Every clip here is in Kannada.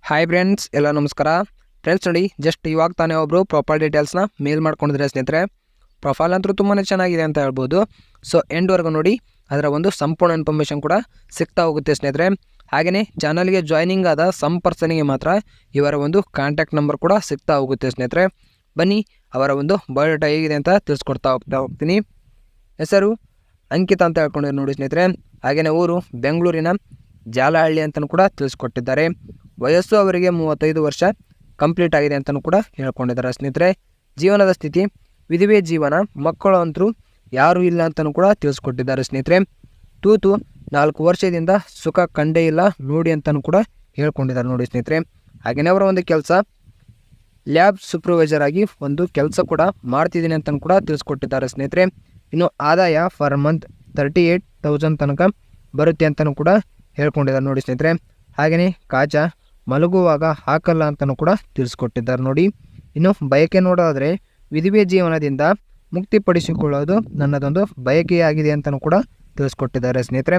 ಹಾಯ್ ಫ್ರೆಂಡ್ಸ್, ಎಲ್ಲ ನಮಸ್ಕಾರ. ಫ್ರೆಂಡ್ಸ್ ನೋಡಿ, ಜಸ್ಟ್ ಇವಾಗ ತಾನೇ ಒಬ್ಬರು ಪ್ರೊಫೈಲ್ ಡೀಟೇಲ್ಸ್ನ ಮೇಲ್ ಮಾಡ್ಕೊಂಡಿದ್ರೆ ಸ್ನೇಹಿತರೆ. ಪ್ರೊಫೈಲ್ ಅಂತೂ ತುಂಬಾ ಚೆನ್ನಾಗಿದೆ ಅಂತ ಹೇಳ್ಬೋದು. ಸೊ ಎಂಡ್ವರೆಗೂ ನೋಡಿ, ಅದರ ಒಂದು ಸಂಪೂರ್ಣ ಇನ್ಫಾರ್ಮೇಷನ್ ಕೂಡ ಸಿಗ್ತಾ ಹೋಗುತ್ತೆ ಸ್ನೇಹಿತರೆ. ಹಾಗೆಯೇ ಚಾನಲ್ಗೆ ಜಾಯ್ನಿಂಗ್ ಆದ ಸಮ್ ಪರ್ಸನಿಗೆ ಮಾತ್ರ ಇವರ ಒಂದು ಕಾಂಟ್ಯಾಕ್ಟ್ ನಂಬರ್ ಕೂಡ ಸಿಗ್ತಾ ಹೋಗುತ್ತೆ ಸ್ನೇಹಿತರೆ. ಬನ್ನಿ ಅವರ ಒಂದು ಬಯೋಡೇಟಾ ಹೇಗಿದೆ ಅಂತ ತಿಳಿಸ್ಕೊಡ್ತಾ ಹೋಗ್ತೀನಿ. ಹೆಸರು ಅಂಕಿತ ಅಂತ ಹೇಳ್ಕೊಂಡಿದ್ದಾರೆ ನೋಡಿ ಸ್ನೇಹಿತರೆ. ಹಾಗೆಯೇ ಊರು ಬೆಂಗಳೂರಿನ ಜಾಲಹಳ್ಳಿ ಅಂತಲೂ ಕೂಡ ತಿಳಿಸ್ಕೊಟ್ಟಿದ್ದಾರೆ. ವಯಸ್ಸು ಅವರಿಗೆ 35 ವರ್ಷ ಕಂಪ್ಲೀಟ್ ಆಗಿದೆ ಅಂತಲೂ ಕೂಡ ಹೇಳ್ಕೊಂಡಿದ್ದಾರೆ ಸ್ನೇಹಿತರೆ. ಜೀವನದ ಸ್ಥಿತಿ ವಿಧವೆ ಜೀವನ, ಮಕ್ಕಳು ಅಂತರೂ ಯಾರೂ ಇಲ್ಲ ಅಂತಲೂ ಕೂಡ ತಿಳಿಸ್ಕೊಟ್ಟಿದ್ದಾರೆ ಸ್ನೇಹಿತರೆ. ತೂತು 4 ವರ್ಷದಿಂದ ಸುಖ ಕಂಡೇ ಇಲ್ಲ ನೋಡಿ ಅಂತಲೂ ಕೂಡ ಹೇಳ್ಕೊಂಡಿದ್ದಾರೆ ನೋಡಿ ಸ್ನೇಹಿತರೆ. ಹಾಗೆಯೇ ಅವರ ಒಂದು ಕೆಲಸ ಲ್ಯಾಬ್ ಸೂಪರ್ವೈಸರ್ ಆಗಿ ಒಂದು ಕೆಲಸ ಕೂಡ ಮಾಡ್ತಿದ್ದೀನಿ ಅಂತಲೂ ಕೂಡ ತಿಳಿಸ್ಕೊಟ್ಟಿದ್ದಾರೆ ಸ್ನೇಹಿತರೆ. ಇನ್ನು ಆದಾಯ ಫರ್ ಮಂತ್ 38,000 ತನಕ ಬರುತ್ತೆ ಅಂತಲೂ ಕೂಡ ಹೇಳ್ಕೊಂಡಿದ್ದಾರೆ ನೋಡಿ ಸ್ನೇಹಿತರೆ. ಹಾಗೆಯೇ ಕಾಚ ಮಲಗುವಾಗ ಹಾಕಲ್ಲ ಅಂತಲೂ ಕೂಡ ತಿಳಿಸ್ಕೊಟ್ಟಿದ್ದಾರೆ ನೋಡಿ. ಇನ್ನು ಬಯಕೆ ನೋಡೋದಾದರೆ ವಿಧವೆ ಜೀವನದಿಂದ ಮುಕ್ತಿಪಡಿಸಿಕೊಳ್ಳೋದು ನನ್ನದೊಂದು ಬಯಕೆಯಾಗಿದೆ ಅಂತಲೂ ಕೂಡ ತಿಳಿಸ್ಕೊಟ್ಟಿದ್ದಾರೆ ಸ್ನೇಹಿತರೆ.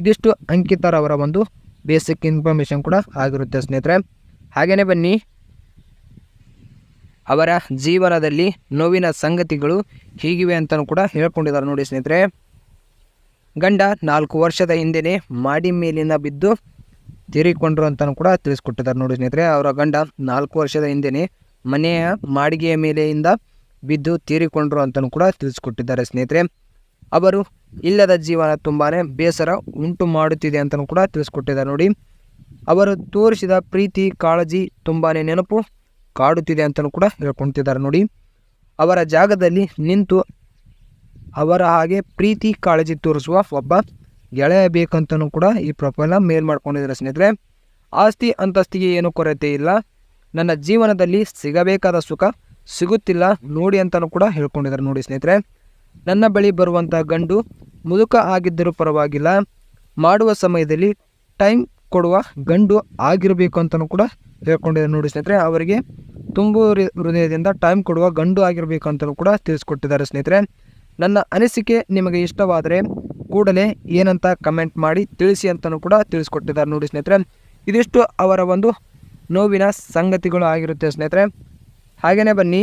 ಇದಿಷ್ಟು ಅಂಕಿತರವರ ಒಂದು ಬೇಸಿಕ್ ಇನ್ಫಾರ್ಮೇಷನ್ ಕೂಡ ಆಗಿರುತ್ತೆ ಸ್ನೇಹಿತರೆ. ಹಾಗೆಯೇ ಬನ್ನಿ ಅವರ ಜೀವನದಲ್ಲಿ ನೋವಿನ ಸಂಗತಿಗಳು ಹೀಗಿವೆ ಅಂತಲೂ ಕೂಡ ಹೇಳ್ಕೊಂಡಿದ್ದಾರೆ ನೋಡಿ ಸ್ನೇಹಿತರೆ. ಗಂಡ 4 ವರ್ಷದ ಹಿಂದೆಯೇ ಮಾಡಿ ಮೇಲಿನ ಬಿದ್ದು ತೀರಿಕೊಂಡ್ರು ಅಂತಲೂ ಕೂಡ ತಿಳಿಸ್ಕೊಟ್ಟಿದ್ದಾರೆ ನೋಡಿ ಸ್ನೇಹಿತರೆ. ಅವರ ಗಂಡ 4 ವರ್ಷದ ಹಿಂದೆಯೇ ಮನೆಯ ಮಾಡಿಗೆಯ ಮೇಲೆಯಿಂದ ಬಿದ್ದು ತೀರಿಕೊಂಡ್ರು ಅಂತಲೂ ಕೂಡ ತಿಳಿಸ್ಕೊಟ್ಟಿದ್ದಾರೆ ಸ್ನೇಹಿತರೆ. ಅವರು ಇಲ್ಲದ ಜೀವನ ತುಂಬಾ ಬೇಸರ ಉಂಟು ಮಾಡುತ್ತಿದೆ ಅಂತಲೂ ಕೂಡ ತಿಳಿಸ್ಕೊಟ್ಟಿದ್ದಾರೆ ನೋಡಿ. ಅವರು ತೋರಿಸಿದ ಪ್ರೀತಿ ಕಾಳಜಿ ತುಂಬಾ ನೆನಪು ಕಾಡುತ್ತಿದೆ ಅಂತಲೂ ಕೂಡ ಹೇಳ್ಕೊಳ್ತಿದ್ದಾರೆ ನೋಡಿ. ಅವರ ಜಾಗದಲ್ಲಿ ನಿಂತು ಅವರ ಹಾಗೆ ಪ್ರೀತಿ ಕಾಳಜಿ ತೋರಿಸುವ ಒಬ್ಬ ಗೆಳೆಯ ಬೇಕಂತಲೂ ಕೂಡ ಈ ಪ್ರೊಫೈಲ್ನ ಮೇಲ್ ಮಾಡ್ಕೊಂಡಿದ್ದಾರೆ ಸ್ನೇಹಿತರೆ. ಆಸ್ತಿ ಅಂತಸ್ತಿಗೆ ಏನೂ ಕೊರತೆ ಇಲ್ಲ, ನನ್ನ ಜೀವನದಲ್ಲಿ ಸಿಗಬೇಕಾದ ಸುಖ ಸಿಗುತ್ತಿಲ್ಲ ನೋಡಿ ಅಂತಲೂ ಕೂಡ ಹೇಳ್ಕೊಂಡಿದ್ದಾರೆ ನೋಡಿ ಸ್ನೇಹಿತರೆ. ನನ್ನ ಬಳಿ ಬರುವಂಥ ಗಂಡು ಮುದುಕ ಆಗಿದ್ದರೂ ಪರವಾಗಿಲ್ಲ, ಮಾಡುವ ಸಮಯದಲ್ಲಿ ಟೈಮ್ ಕೊಡುವ ಗಂಡು ಆಗಿರಬೇಕು ಅಂತಲೂ ಕೂಡ ಹೇಳ್ಕೊಂಡಿದ್ದಾರೆ ನೋಡಿ ಸ್ನೇಹಿತರೆ. ಅವರಿಗೆ ತುಂಬು ಹೃದಯದಿಂದ ಟೈಮ್ ಕೊಡುವ ಗಂಡು ಆಗಿರಬೇಕು ಅಂತಲೂ ಕೂಡ ತಿಳಿಸ್ಕೊಟ್ಟಿದ್ದಾರೆ ಸ್ನೇಹಿತರೆ. ನನ್ನ ಅನಿಸಿಕೆ ನಿಮಗೆ ಇಷ್ಟವಾದರೆ ಕೂಡಲೇ ಏನಂತ ಕಮೆಂಟ್ ಮಾಡಿ ತಿಳಿಸಿ ಅಂತಲೂ ಕೂಡ ತಿಳಿಸ್ಕೊಟ್ಟಿದ್ದಾರೆ ನೋಡಿ ಸ್ನೇಹಿತರೆ. ಇದಿಷ್ಟು ಅವರ ಒಂದು ನೋವಿನ ಸಂಗತಿಗಳು ಆಗಿರುತ್ತೆ ಸ್ನೇಹಿತರೆ. ಹಾಗೆಯೇ ಬನ್ನಿ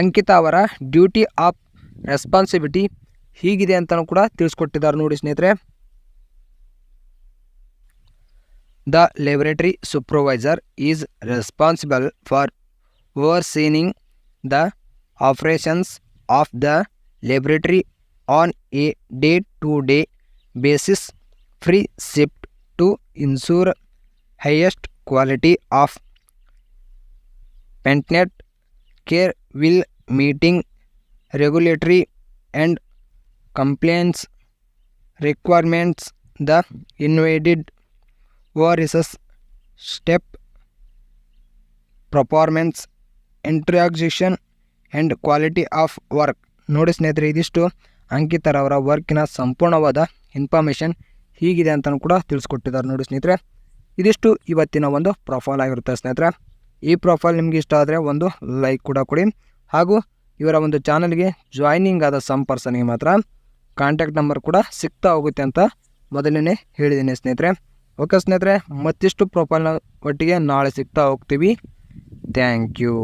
ಅಂಕಿತ ಅವರ ಡ್ಯೂಟಿ ಆಫ್ ರೆಸ್ಪಾನ್ಸಿಬಿಲಿಟಿ ಹೀಗಿದೆ ಅಂತಲೂ ಕೂಡ ತಿಳಿಸ್ಕೊಟ್ಟಿದ್ದಾರೆ ನೋಡಿ ಸ್ನೇಹಿತರೆ. The laboratory supervisor is responsible for overseeing the operations of the laboratory on a day-to-day basis, free shift to ensure highest quality of patient care while meeting regulatory and compliance requirements. The innovated oversees step performance interaction and quality of work ನೋಡಿ ಸ್ನೇಹಿತರೆ. ಇದಿಷ್ಟು ಅಂಕಿತರವರ ವರ್ಕಿನ ಸಂಪೂರ್ಣವಾದ ಇನ್ಫಾರ್ಮೇಷನ್ ಹೀಗಿದೆ ಅಂತಲೂ ಕೂಡ ತಿಳಿಸ್ಕೊಟ್ಟಿದ್ದಾರೆ ನೋಡಿ ಸ್ನೇಹಿತರೆ. ಇದಿಷ್ಟು ಇವತ್ತಿನ ಒಂದು ಪ್ರೊಫೈಲ್ ಆಗಿರುತ್ತೆ ಸ್ನೇಹಿತರೆ. ಈ ಪ್ರೊಫೈಲ್ ನಿಮಗೆ ಇಷ್ಟ ಆದರೆ ಒಂದು ಲೈಕ್ ಕೂಡ ಕೊಡಿ. ಹಾಗೂ ಇವರ ಒಂದು ಚಾನಲ್ಗೆ ಜಾಯ್ನಿಂಗ್ ಆದ ಸಮ್ ಪರ್ಸನ್ಗೆ ಮಾತ್ರ ಕಾಂಟ್ಯಾಕ್ಟ್ ನಂಬರ್ ಕೂಡ ಸಿಗ್ತಾ ಹೋಗುತ್ತೆ ಅಂತ ಮೊದಲೇ ಹೇಳಿದ್ದೀನಿ ಸ್ನೇಹಿತರೆ. ಓಕೆ ಸ್ನೇಹಿತರೆ, ಮತ್ತಿಷ್ಟು ಪ್ರೊಫೈಲ್ನ ಒಟ್ಟಿಗೆ ನಾಳೆ ಸಿಗ್ತಾ ಹೋಗ್ತೀವಿ. Thank you.